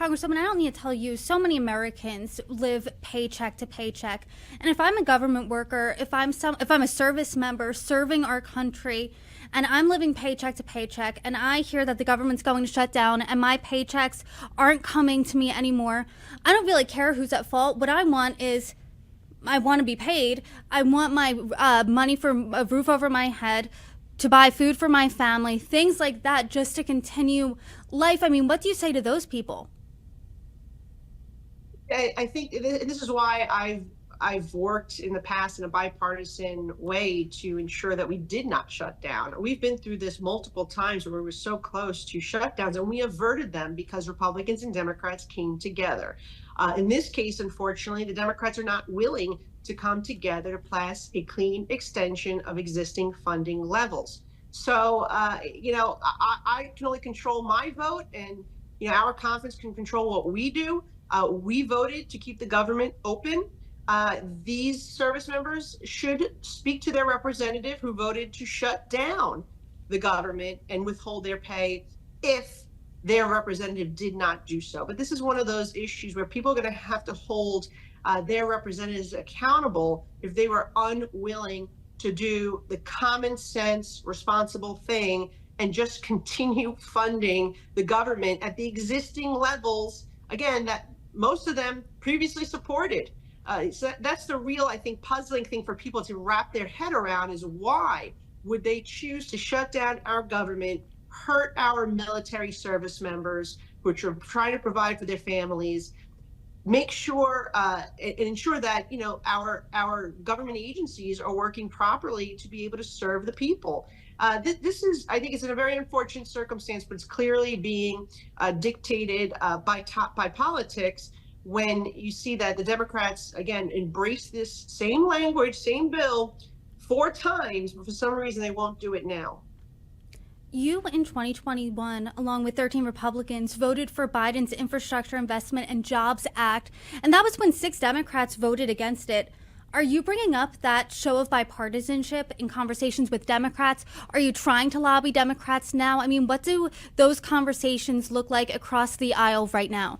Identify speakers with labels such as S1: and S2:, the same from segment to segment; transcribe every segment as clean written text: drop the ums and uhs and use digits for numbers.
S1: Congresswoman, I don't need to tell you, so many Americans live paycheck to paycheck. And if I'm a government worker, if I'm a service member serving our country, and I'm living paycheck to paycheck, and I hear that the government's going to shut down and my paychecks aren't coming to me anymore, I don't really care who's at fault. What I want is I want to be paid. I want my money for a roof over my head, to buy food for my family, things like that, just to continue life. I mean, what do you say to those people?
S2: I think this is why I've worked in the past in a bipartisan way to ensure that we did not shut down. We've been through this multiple times where we were so close to shutdowns, and we averted them because Republicans and Democrats came together. In this case, unfortunately, the Democrats are not willing to come together to pass a clean extension of existing funding levels. So, I can only control my vote, and our conference can control what we do. We voted to keep the government open. These service members should speak to their representative who voted to shut down the government and withhold their pay if their representative did not do so. But this is one of those issues where people are going to have to hold their representatives accountable if they were unwilling to do the common sense, responsible thing and just continue funding the government at the existing levels, again, that most of them previously supported. So that's the real, I think, puzzling thing for people to wrap their head around, is why would they choose to shut down our government, hurt our military service members, which are trying to provide for their families, make sure and ensure that our government agencies are working properly to be able to serve the people. This is, I think, it's in a very unfortunate circumstance, but it's clearly being dictated by politics. When you see that the Democrats again embrace this same language, same bill 4 times, but for some reason they won't do it now.
S1: You, in 2021, along with 13 Republicans, voted for Biden's Infrastructure Investment and Jobs Act, and that was when 6 Democrats voted against it. Are you bringing up that show of bipartisanship in conversations with Democrats? Are you trying to lobby Democrats now? I mean, what do those conversations look like across the aisle right now?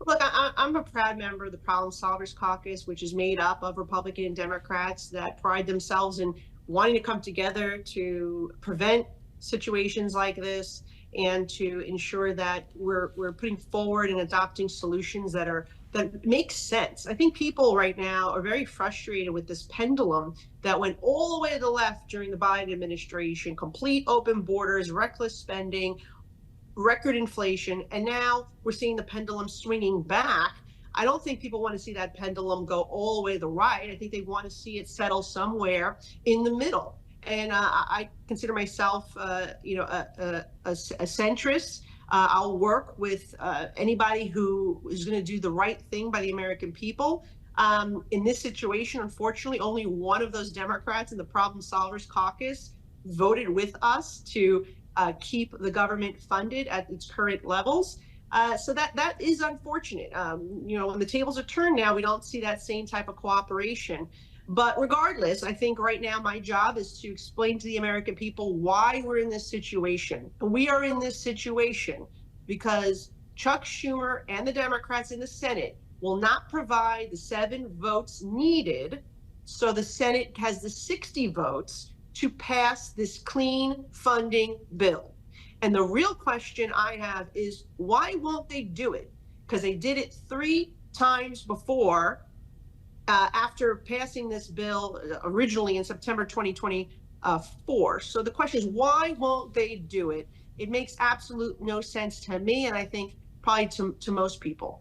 S2: Look, I'm a proud member of the Problem Solvers Caucus, which is made up of Republican and Democrats that pride themselves in wanting to come together to prevent situations like this and to ensure that we're putting forward and adopting solutions that make sense. I think people right now are very frustrated with this pendulum that went all the way to the left during the Biden administration: complete open borders, reckless spending, record inflation, and now we're seeing the pendulum swinging back. I don't think people want to see that pendulum go all the way to the right. I think they want to see it settle somewhere in the middle. And I consider myself, a centrist. I'll work with anybody who is going to do the right thing by the American people. In this situation, unfortunately, only one of those Democrats in the Problem Solvers Caucus voted with us to keep the government funded at its current levels. So that is unfortunate. When the tables are turned now, we don't see that same type of cooperation. But regardless, I think right now my job is to explain to the American people why we're in this situation. We are in this situation because Chuck Schumer and the Democrats in the Senate will not provide the 7 votes needed, so the Senate has the 60 votes to pass this clean funding bill. And the real question I have is, why won't they do it? Because they did it 3 times before, after passing this bill originally in September 2024. So the question is, why won't they do it? It makes absolute no sense to me, and I think probably to most people.